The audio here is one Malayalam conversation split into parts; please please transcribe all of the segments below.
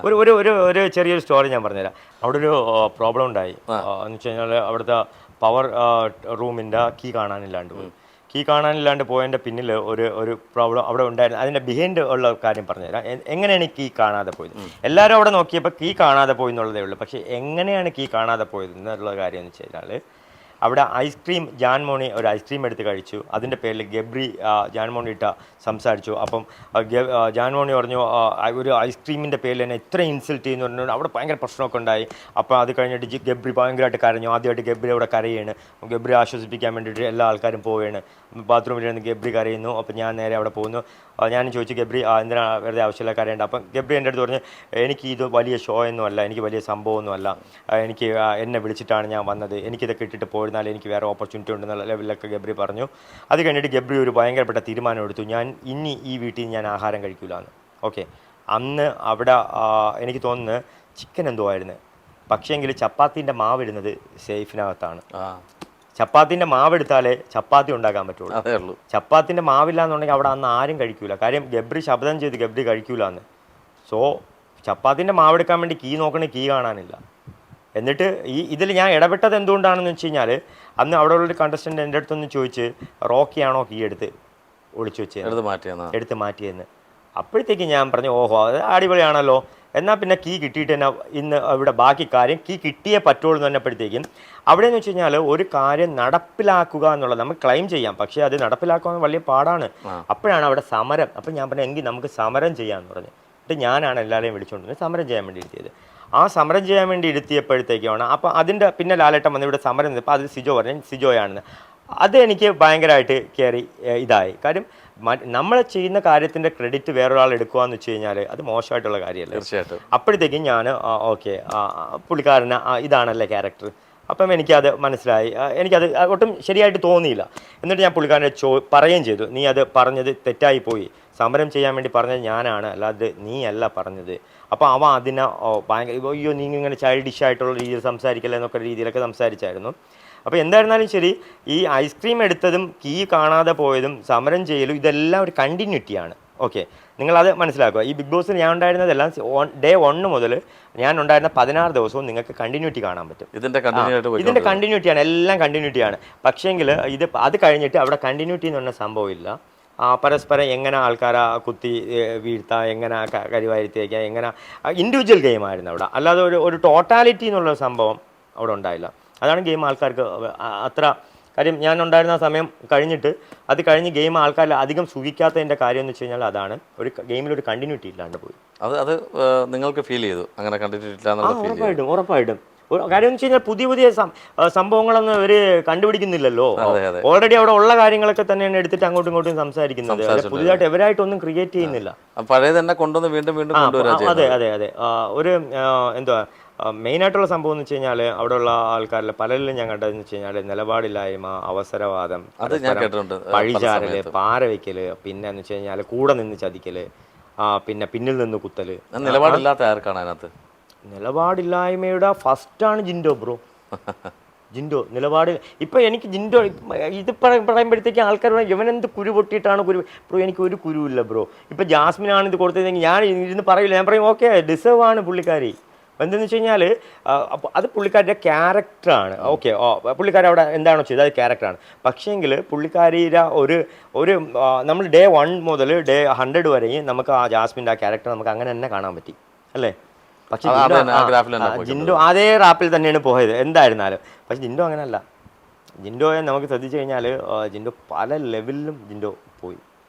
ഒരു ഒരു ഒരു ഒരു ചെറിയൊരു സ്റ്റോറി ഞാൻ പറഞ്ഞുതരാം. അവിടെ ഒരു പ്രോബ്ലം ഉണ്ടായി എന്ന് വെച്ച് കഴിഞ്ഞാൽ അവിടുത്തെ പവർ റൂമിൻ്റെ കീ കാണാനില്ലാണ്ട് പോയി. കീ കാണാനില്ലാണ്ട് പോയതിൻ്റെ പിന്നിൽ ഒരു പ്രോബ്ലം അവിടെ ഉണ്ടായിരുന്നു. അതിൻ്റെ ബിഹൈൻഡ് ഉള്ള കാര്യം പറഞ്ഞുതരാം. എങ്ങനെയാണ് കീ കാണാതെ പോയത്? എല്ലാവരും അവിടെ നോക്കിയപ്പോൾ കീ കാണാതെ പോയി എന്നുള്ളതേ ഉള്ളൂ. പക്ഷേ എങ്ങനെയാണ് കീ കാണാതെ പോയത് എന്നുള്ള കാര്യം എന്ന് വെച്ച് കഴിഞ്ഞാൽ അവിടെ ഐസ്ക്രീം ജാൻമോണി ഒരു ഐസ്ക്രീം എടുത്ത് കഴിച്ചു. അതിൻ്റെ പേരിൽ ഗബ്രി ജാൻമോണി ഇട്ട സംസാരിച്ചു. അപ്പം ജാൻമോണി പറഞ്ഞു ഒരു ഐസ്ക്രീമിൻ്റെ പേരിൽ തന്നെ ഇത്ര ഇൻസൾട്ട് ചെയ്യുന്നു പറഞ്ഞു. അവിടെ ഭയങ്കര പ്രശ്നമൊക്കെ ഉണ്ടായി. അപ്പോൾ അത് കഴിഞ്ഞിട്ട് ഗബ്രി ഭയങ്കരമായിട്ട് കരഞ്ഞു. ആദ്യമായിട്ട് ഗബ്രി അവിടെ കരയാണ്. ഗബ്രി ആശ്വസിപ്പിക്കാൻ വേണ്ടിയിട്ട് എല്ലാ ആൾക്കാരും പോവുകയാണ്. ബാത്റൂമിലിരുന്ന് ഗബ്രി കരയുന്നു. അപ്പം ഞാൻ നേരെ അവിടെ പോകുന്നു. ഞാനും ചോദിച്ചു ഗബ്രി എന്തിനാണ് വെറുതെ ആവശ്യമില്ല കരയേണ്ട. അപ്പം ഗബ്രി എൻ്റെ അടുത്ത് പറഞ്ഞു എനിക്ക് ഇത് വലിയ ഷോ ഒന്നുമല്ല, എനിക്ക് വലിയ സംഭവമൊന്നുമല്ല, എനിക്ക് എന്നെ വിളിച്ചിട്ടാണ് ഞാൻ വന്നത്, എനിക്കിതൊക്കെ ഇട്ടിട്ട് പോയിരുന്നാലും എനിക്ക് വേറെ ഓപ്പർച്യൂണിറ്റി ഉണ്ടെന്നുള്ള ലെവലിലൊക്കെ ഗബ്രി പറഞ്ഞു. അത് കഴിഞ്ഞിട്ട് ഗബ്രി ഒരു ഭയങ്കരപ്പെട്ട തീരുമാനം എടുത്തു, ഞാൻ ഇനി ഈ വീട്ടിൽ ഞാൻ ആഹാരം കഴിക്കില്ല എന്ന്. ഓക്കെ, അന്ന് അവിടെ എനിക്ക് തോന്നുന്നു ചിക്കൻ എന്തോ ആയിരുന്നു. പക്ഷേങ്കിൽ ചപ്പാത്തിൻ്റെ മാവിടുന്നത് സേഫിനകത്താണ്. ചപ്പാത്തിൻ്റെ മാവെടുത്താലേ ചപ്പാത്തി ഉണ്ടാക്കാൻ പറ്റുള്ളൂ. അതേ ഉള്ളൂ. ചപ്പാത്തിൻ്റെ മാവില്ല എന്നുണ്ടെങ്കിൽ അവിടെ അന്ന് ആരും കഴിക്കൂല. കാര്യം ഗബ്രി ശബ്ദം ചെയ്ത് ഗബ്രി കഴിക്കൂല എന്ന്. സോ ചപ്പാത്തിൻ്റെ മാവെടുക്കാൻ വേണ്ടി കീ നോക്കണേ, കീ കാണാനില്ല. എന്നിട്ട് ഇതിൽ ഞാൻ ഇടപെട്ടത് എന്തുകൊണ്ടാണെന്ന് വെച്ച് കഴിഞ്ഞാൽ അന്ന് അവിടെ ഉള്ളൊരു കണ്ടസ്റ്റൻ്റ് എൻ്റെ അടുത്തൊന്ന് ചോദിച്ച് റോക്കിയാണോ കീ ഒളിച്ചു വെച്ചത് എടുത്ത് മാറ്റിയെന്ന്. അപ്പോഴത്തേക്ക് ഞാൻ പറഞ്ഞു ഓഹോ അത് അടിപൊളിയാണല്ലോ, എന്നാൽ പിന്നെ കീ കിട്ടിയിട്ട് തന്നെ ഇന്ന് ഇവിടെ ബാക്കി കാര്യം കീ കിട്ടിയേ പറ്റുള്ളൂ എന്ന് പറഞ്ഞപ്പോഴത്തേക്കും അവിടെ എന്ന് വെച്ച് കഴിഞ്ഞാൽ ഒരു കാര്യം നടപ്പിലാക്കുക എന്നുള്ളത് നമുക്ക് ക്ലെയിം ചെയ്യാം, പക്ഷേ അത് നടപ്പിലാക്കുക വലിയ പാടാണ്. അപ്പോഴാണ് അവിടെ സമരം. അപ്പം ഞാൻ പറഞ്ഞു എങ്കിൽ നമുക്ക് സമരം ചെയ്യാമെന്ന് പറഞ്ഞു. എന്നിട്ട് ഞാനാണ് എല്ലാവരെയും വിളിച്ചുകൊണ്ടിരുന്നത് സമരം ചെയ്യാൻ വേണ്ടി ഇരുത്തിയത്. ആ സമരം ചെയ്യാൻ വേണ്ടി ഇരുത്തിയപ്പോഴത്തേക്കാണ് അപ്പോൾ അതിൻ്റെ പിന്നെ ലാലേട്ടൻ വന്ന് ഇവിടെ സമരം ചെയ്തപ്പോൾ അത് സിജോ പറഞ്ഞു സിജോയാണെന്ന്. അത് എനിക്ക് ഭയങ്കരമായിട്ട് കയറി ഇതായി. കാര്യം നമ്മൾ ചെയ്യുന്ന കാര്യത്തിൻ്റെ ക്രെഡിറ്റ് വേറൊരാൾ എടുക്കുക എന്ന് വെച്ച് കഴിഞ്ഞാൽ അത് മോശമായിട്ടുള്ള കാര്യമല്ല. തീർച്ചയായിട്ടും. അപ്പോഴത്തേക്കും ഞാൻ ഓക്കെ പുള്ളിക്കാരന് ഇതാണല്ലേ ക്യാരക്ടർ. അപ്പം എനിക്കത് മനസ്സിലായി. എനിക്കത് ഒട്ടും ശരിയായിട്ട് തോന്നിയില്ല. എന്നിട്ട് ഞാൻ പുള്ളിക്കാരനെ പറയുകയും ചെയ്തു, നീ അത് പറഞ്ഞത് തെറ്റായി പോയി, സമരം ചെയ്യാൻ വേണ്ടി പറഞ്ഞത് ഞാനാണ്, അല്ലാതെ നീ അല്ല പറഞ്ഞത്. അപ്പോൾ അവൻ അതിനെ ഭയങ്കര അയ്യോ നീ ഇങ്ങനെ ചൈൽഡിഷ് ആയിട്ടുള്ള രീതിയിൽ സംസാരിക്കല്ലേ എന്നൊക്കെ രീതിയിലൊക്കെ സംസാരിച്ചായിരുന്നു. അപ്പോൾ എന്തായിരുന്നാലും ശരി, ഈ ഐസ്ക്രീം എടുത്തതും കീ കാണാതെ പോയതും സമരം ചെയ്യലും ഇതെല്ലാം ഒരു കണ്ടിന്യൂറ്റിയാണ്. ഓക്കെ, നിങ്ങളത് മനസ്സിലാക്കുക. ഈ ബിഗ് ബോസിൽ ഞാൻ ഉണ്ടായിരുന്നതെല്ലാം ഡേ 1 മുതൽ ഞാൻ ഉണ്ടായിരുന്ന 16 ദിവസവും നിങ്ങൾക്ക് കണ്ടിന്യൂറ്റി കാണാൻ പറ്റും. ഇതിൻ്റെ കണ്ടിന്യൂറ്റിയാണ്, എല്ലാം കണ്ടിന്യൂറ്റിയാണ്. പക്ഷേങ്കിൽ അത് കഴിഞ്ഞിട്ട് അവിടെ കണ്ടിന്യൂറ്റി എന്ന് പറഞ്ഞ സംഭവമില്ല. പരസ്പരം എങ്ങനെ ആൾക്കാരെ കുത്തി വീഴ്ത്താം, എങ്ങനെ കരിവായിരുത്തി വയ്ക്കാം, എങ്ങനെ ഇൻഡിവിജ്വൽ ഗെയിമായിരുന്നു അവിടെ. അല്ലാതെ ഒരു ടോട്ടാലിറ്റി എന്നുള്ള സംഭവം അവിടെ ഉണ്ടായില്ല. അതാണ് ഗെയിം ആൾക്കാർക്ക് അത്ര കാര്യം. ഞാൻ ഉണ്ടായിരുന്ന സമയം കഴിഞ്ഞിട്ട് അത് കഴിഞ്ഞ് ഗെയിം ആൾക്കാർ അധികം സുഖിക്കാത്തതിൻ്റെ കാര്യം എന്ന് വെച്ച് കഴിഞ്ഞാൽ അതാണ് ഒരു ഗെയിമിലൊരു കണ്ടിന്യൂറ്റി ഇല്ലാണ്ട് പോയി. അത് നിങ്ങൾക്ക് ഫീൽ ചെയ്തു അങ്ങനെ കണ്ടിന്യൂറ്റി? ഉറപ്പായിട്ടും. കാര്യം എന്ന് വെച്ച് കഴിഞ്ഞാൽ പുതിയ സംഭവങ്ങളൊന്നും അവർ കണ്ടുപിടിക്കുന്നില്ലല്ലോ. ഓൾറെഡി അവിടെ ഉള്ള കാര്യങ്ങളൊക്കെ തന്നെയാണ് എടുത്തിട്ട് അങ്ങോട്ടും ഇങ്ങോട്ടും സംസാരിക്കുന്നത്. പുതിയതായിട്ട് എവരായിട്ടൊന്നും ക്രിയേറ്റ് ചെയ്യുന്നില്ല. പഴയ തന്നെ കൊണ്ടുവന്ന് വീണ്ടും അതെ. ഒരു എന്തുവാ മെയിനായിട്ടുള്ള സംഭവം എന്ന് വെച്ച് കഴിഞ്ഞാൽ അവിടെ ഉള്ള ആൾക്കാരിൽ പലരിലും ഞാൻ കണ്ടതെന്ന് വെച്ച് കഴിഞ്ഞാൽ നിലപാടില്ലായ്മ, അവസരവാദം, പഴിചാരല്, പാര വയ്ക്കല്, പിന്നെ എന്ന് വെച്ച് കഴിഞ്ഞാൽ കൂടെ നിന്ന് ചതിക്കല്, പിന്നെ പിന്നിൽ നിന്ന് കുത്തല്. നിലപാടില്ലാത്ത ആർക്കാണ് അതിനകത്ത്? നിലപാടില്ലായ്മയുടെ ഫസ്റ്റാണ് ജിൻഡോ ബ്രോ. ജിൻഡോ നിലപാട്. ഇപ്പം എനിക്ക് ജിൻഡോ ഇത് പറയുമ്പോഴത്തേക്ക് ആൾക്കാർ പറയും ഇവനെന്ത് കുരു പൊട്ടിയിട്ടാണ് ബ്രോ, എനിക്ക് ഒരു കുരുവില്ല ബ്രോ. ഇപ്പം ജാസ്മിനാണ് ഇത് കൊടുത്തതെങ്കിൽ ഞാൻ ഇരുന്ന് പറയില്ല, ഞാൻ പറയും ഓക്കെ ഡിസേർവ് ആണ് പുള്ളിക്കാരി. എന്തെന്ന് വെച്ച് കഴിഞ്ഞാൽ അത് പുള്ളിക്കാരുടെ ക്യാരക്ടറാണ്. ഓക്കെ, പുള്ളിക്കാരി അവിടെ എന്താണോ ചെയ്തത് അത് ക്യാരക്ടറാണ്. പക്ഷേങ്കിൽ പുള്ളിക്കാരിയുടെ ഒരു നമ്മൾ ഡേ 1 മുതൽ ഡേ 100 വരെയും നമുക്ക് ആ ജാസ്മിൻ്റെ ആ ക്യാരക്ടർ നമുക്ക് അങ്ങനെ തന്നെ കാണാൻ പറ്റി അല്ലേ. പക്ഷേ ജിൻഡോ അതേ റാപ്പിൽ തന്നെയാണ് പോയത് എന്തായിരുന്നാലും. പക്ഷെ ജിൻഡോ അങ്ങനെയല്ല. ജിൻഡോയെ നമുക്ക് ശ്രദ്ധിച്ചു കഴിഞ്ഞാൽ ജിൻഡോ പല ലെവലിലും ജിൻഡോ പോയി,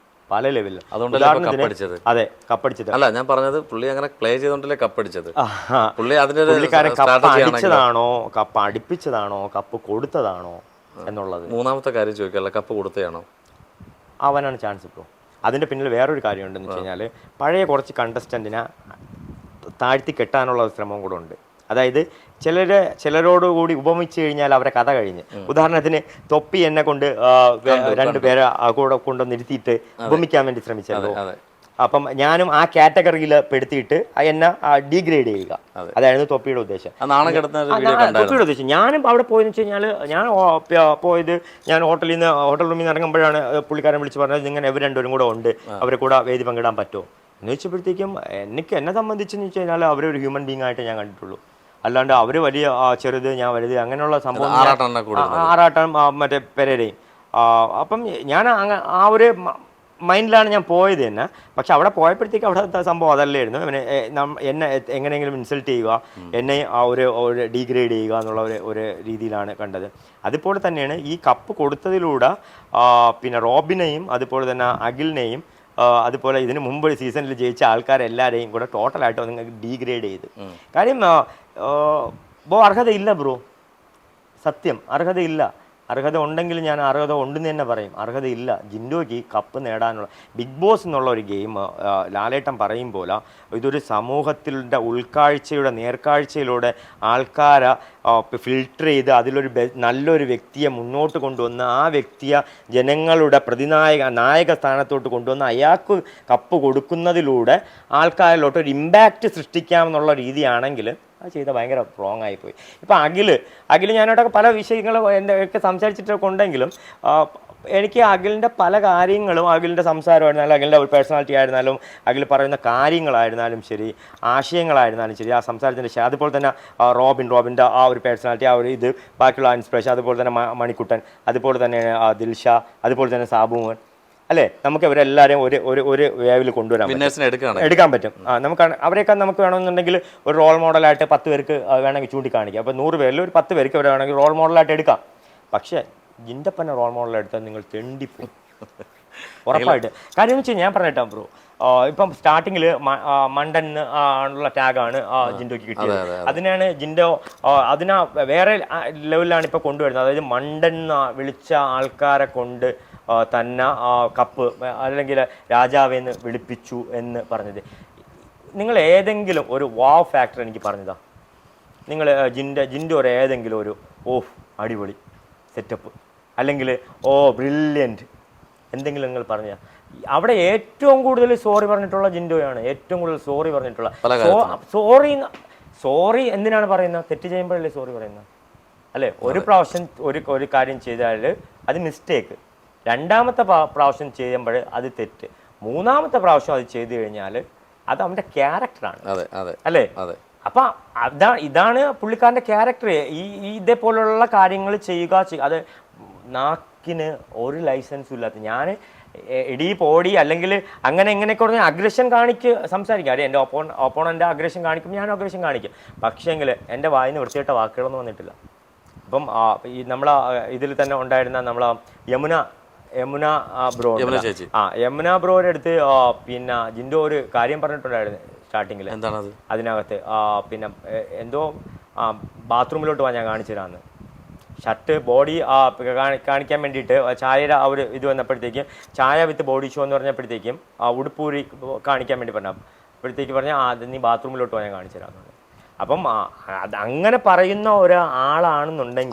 പല ലെവലിലും. അതെ, കപ്പടിച്ചത് അല്ല ഞാൻ പറഞ്ഞത്. പുള്ളി അങ്ങനെ പ്ലേ ചെയ്തോണ്ടല്ലേ കപ്പടിച്ചത്. പുള്ളിക്കാരൻ കപ്പ് അടിച്ചതാണോ, കപ്പ് അടുപ്പിച്ചതാണോ, കപ്പ് കൊടുത്തതാണോ എന്നുള്ളത്. മൂന്നാമത്തെ കാര്യം ചോദിക്കാനുള്ള കപ്പ് കൊടുത്തതാണോ അവനാണ് ചാൻസ്. ഇപ്പോൾ അതിൻ്റെ പിന്നിൽ വേറൊരു കാര്യമുണ്ടെന്ന് വെച്ച് കഴിഞ്ഞാൽ പഴയ കുറച്ച് കണ്ടസ്റ്റൻറ്റിനെ താഴ്ത്തി കെട്ടാനുള്ള ശ്രമവും കൂടെ ഉണ്ട്. അതായത് ചിലരോടുകൂടി ഉപമിച്ച് കഴിഞ്ഞാൽ അവരെ കഥ കഴിഞ്ഞ്. ഉദാഹരണത്തിന് തൊപ്പി എന്നെ കൊണ്ട് 2 പേരെ കൂടെ കൊണ്ടുവന്നിരുത്തിയിട്ട് ഉപമിക്കാൻ വേണ്ടി ശ്രമിച്ചല്ലോ. അപ്പം ഞാനും ആ കാറ്റഗറിയിൽ പെടുത്തിയിട്ട് എന്നെ ഡീഗ്രേഡ് ചെയ്യുക, അതായിരുന്നു തൊപ്പിയുടെ ഉദ്ദേശം. തൊപ്പിയുടെ ഉദ്ദേശം ഞാനും അവിടെ പോയെന്ന് വെച്ച് കഴിഞ്ഞാൽ ഞാൻ ഹോട്ടൽ റൂമിൽ നിന്ന് ഇറങ്ങുമ്പോഴാണ് പുള്ളിക്കാരൻ വിളിച്ച് പറഞ്ഞത് ഇങ്ങനെ ഇവർ 2 പേരും കൂടെ ഉണ്ട്, അവരെ കൂടെ വേദി പങ്കിടാൻ പറ്റുമോ. എന്ന് വെച്ചപ്പോഴത്തേക്കും എന്നെ സംബന്ധിച്ചെന്ന് വെച്ച് കഴിഞ്ഞാൽ അവരൊരു ഹ്യൂമൻ ബീങ് ആയിട്ട് ഞാൻ കണ്ടിട്ടുള്ളൂ. അല്ലാണ്ട് അവർ വലിയ ചെറുത് ഞാൻ വലുത് അങ്ങനെയുള്ള സംഭവം ആറാട്ടം മറ്റേ പെരേരയും. അപ്പം ഞാൻ ആ ഒരു മൈൻഡിലാണ് ഞാൻ പോയത് തന്നെ. പക്ഷെ അവിടെ പോയപ്പോഴത്തേക്ക് അവിടുത്തെ സംഭവം അതല്ലായിരുന്നു. എന്നെ എങ്ങനെയെങ്കിലും ഇൻസൾട്ട് ചെയ്യുക, എന്നെ ആ ഒരു ഡീഗ്രേഡ് ചെയ്യുക എന്നുള്ള ഒരു രീതിയിലാണ് കണ്ടത്. അതുപോലെ തന്നെയാണ് ഈ കപ്പ് കൊടുത്തതിലൂടെ പിന്നെ റോബിനെയും അതുപോലെ തന്നെ അഖിലിനെയും അതുപോലെ ഇതിന് മുമ്പ് സീസണിൽ ജയിച്ച ആൾക്കാരെല്ലാവരെയും കൂടെ ടോട്ടലായിട്ട് നിങ്ങൾക്ക് ഡീഗ്രേഡ് ചെയ്ത്. കാര്യം അർഹതയില്ല ബ്രോ, സത്യം അർഹതയില്ല. അർഹത ഉണ്ടെങ്കിൽ ഞാൻ അർഹത ഉണ്ടെന്ന് തന്നെ പറയും. അർഹതയില്ല. ജിൻഡോയ്ക്ക് കപ്പ് നേടാനുള്ള ബിഗ് ബോസ് എന്നുള്ള ഒരു ഗെയിം ലാലേട്ടൻ പറയും പോലെ ഇതൊരു സമൂഹത്തിൻ്റെ ഉൾക്കാഴ്ചയുടെ നേർക്കാഴ്ചയിലൂടെ ആൾക്കാരെ ഫിൽട്ടർ ചെയ്ത് അതിലൊരു നല്ലൊരു വ്യക്തിയെ മുന്നോട്ട് കൊണ്ടുവന്ന് ആ വ്യക്തിയെ ജനങ്ങളുടെ നായക സ്ഥാനത്തോട്ട് കൊണ്ടുവന്ന് അയാൾക്ക് കപ്പ് കൊടുക്കുന്നതിലൂടെ ആൾക്കാരിലോട്ട് ഒരു ഇമ്പാക്റ്റ് സൃഷ്ടിക്കാമെന്നുള്ള രീതിയാണെങ്കിൽ അത് ചെയ്താൽ ഭയങ്കര റോങ് ആയിപ്പോയി. ഇപ്പം അഖിൽ ഞാനോട്ടൊക്കെ പല വിഷയങ്ങളും ഒക്കെ സംസാരിച്ചിട്ടൊക്കെ ഉണ്ടെങ്കിലും എനിക്ക് അഖിലിൻ്റെ പല കാര്യങ്ങളും അഖിലിൻ്റെ സംസാരമായിരുന്നാലും അഖിലിൻ്റെ ഒരു പേഴ്സണാലിറ്റി ആയിരുന്നാലും അഖിൽ പറയുന്ന കാര്യങ്ങളായിരുന്നാലും ശരി, ആശയങ്ങളായിരുന്നാലും ശരി, ആ സംസാരത്തിൻ്റെ അതുപോലെ തന്നെ റോബിൻ്റെ ആ ഒരു പേഴ്സണാലിറ്റി, ആ ഒരു ഇത്, ബാക്കിയുള്ള ഇൻസ്പിറേഷൻ, അതുപോലെ തന്നെ മണിക്കുട്ടൻ, അതുപോലെ തന്നെ ദിൽഷ, അതുപോലെ തന്നെ സാബുമോൻ, അല്ലേ, നമുക്ക് ഇവരെല്ലാവരെയും ഒരു വേവിൽ കൊണ്ടുവരാൻ എടുക്കാൻ പറ്റും. നമുക്ക് അവരെയൊക്കെ നമുക്ക് വേണമെന്നുണ്ടെങ്കിൽ ഒരു റോൾ മോഡലായിട്ട് 10 പേർക്ക് വേണമെങ്കിൽ ചൂണ്ടിക്കാണിക്കാം. അപ്പോൾ 100 പേരിൽ ഒരു 10 പേർക്ക് അവരെ വേണമെങ്കിൽ റോൾ മോഡലായിട്ട് എടുക്കാം. പക്ഷേ ജിൻഡപ്പനെ റോൾ മോഡലെടുത്താൽ നിങ്ങൾ തെണ്ടിപ്പോയി ഉറപ്പായിട്ട്. കാര്യം എന്ന് വെച്ചാൽ ഞാൻ പറഞ്ഞിട്ടാ ബ്രോ, ഇപ്പം സ്റ്റാർട്ടിങ്ങിൽ മണ്ടൻ ഉള്ള ടാഗാണ് ജിൻഡോയ്ക്ക് കിട്ടിയത്. അതിനാണ് ജിൻഡോ വേറെ ലെവലിലാണ് ഇപ്പോൾ കൊണ്ടുവരുന്നത്. അതായത് മണ്ടൻ വിളിച്ച ആൾക്കാരെ കൊണ്ട് തന്നെ കപ്പ് അല്ലെങ്കിൽ രാജാവെന്ന് വിളിപ്പിച്ചു എന്ന് പറഞ്ഞത്. നിങ്ങൾ ഏതെങ്കിലും ഒരു വാവ് ഫാക്ടർ എനിക്ക് പറഞ്ഞതാ. നിങ്ങൾ ജിൻഡോ ഒരു ഏതെങ്കിലും ഒരു അടിപൊളി സെറ്റപ്പ് അല്ലെങ്കിൽ ബ്രില്യൻറ്റ് എന്തെങ്കിലും നിങ്ങൾ പറഞ്ഞ. അവിടെ ഏറ്റവും കൂടുതൽ സോറി പറഞ്ഞിട്ടുള്ള ജിൻഡോയാണ്. ഏറ്റവും കൂടുതൽ സോറി പറഞ്ഞിട്ടുള്ള. സോറി എന്തിനാണ് പറയുന്നത്? തെറ്റ് ചെയ്യുമ്പോഴല്ലേ സോറി പറയുന്നത്, അല്ലേ? ഒരു പ്രാവശ്യം ഒരു കാര്യം ചെയ്താൽ അത് മിസ്റ്റേക്ക്, രണ്ടാമത്തെ പ്രാവശ്യം ചെയ്യുമ്പോൾ അത് തെറ്റ്, മൂന്നാമത്തെ പ്രാവശ്യം അത് ചെയ്തു കഴിഞ്ഞാൽ അത് അവൻ്റെ ക്യാരക്ടറാണ്, അല്ലേ? അപ്പം ഇതാണ് പുള്ളിക്കാരൻ്റെ ക്യാരക്ടർ. ഇതേപോലുള്ള കാര്യങ്ങൾ ചെയ്യുക. അത് നാക്കിന് ഒരു ലൈസൻസും ഇല്ലാത്ത ഞാൻ പോടി അല്ലെങ്കിൽ അങ്ങനെ എങ്ങനെയൊക്കെ പറഞ്ഞാൽ അഗ്രഷൻ സംസാരിക്കാം. അറിയാം, എൻ്റെ ഓപ്പോണൻ്റെ അഗ്രഷൻ കാണിക്കും, ഞാനും അഗ്രഷൻ കാണിക്കും. പക്ഷേങ്കിൽ എൻ്റെ വായിന്ന് വൃത്തികെട്ട വാക്കുകളൊന്നും വന്നിട്ടില്ല. അപ്പം ഈ നമ്മളെ ഇതിൽ തന്നെ ഉണ്ടായിരുന്ന നമ്മളെ യമുന ബ്രോ, യമുന ബ്രോയുടെ അടുത്ത് പിന്നെ ജിൻഡോ ഒരു കാര്യം പറഞ്ഞിട്ടുണ്ടായിരുന്നു സ്റ്റാർട്ടിങ്ങിൽ. എന്താണത്? അതിനകത്ത് പിന്നെ എന്തോ ബാത്റൂമിലോട്ട് പോകാൻ ഞാൻ കാണിച്ചു തരാമെന്ന്. ഷർട്ട് ബോഡി കാണിക്കാൻ വേണ്ടിയിട്ട് ചായയുടെ ആ ഒരു ഇത് വന്നപ്പോഴത്തേക്കും ചായ വിത്ത് ബോഡി ഷോ എന്ന് പറഞ്ഞപ്പോഴത്തേക്കും ഉടുപ്പൂരി കാണിക്കാൻ വേണ്ടി പറഞ്ഞപ്പോഴത്തേക്ക് പറഞ്ഞാൽ നീ ബാത്റൂമിലോട്ട് പോകാൻ ഞാൻ കാണിച്ചു തരാമെന്നുണ്ട്. അപ്പം അങ്ങനെ പറയുന്ന ഒരാളാണെന്നുണ്ടെങ്കിൽ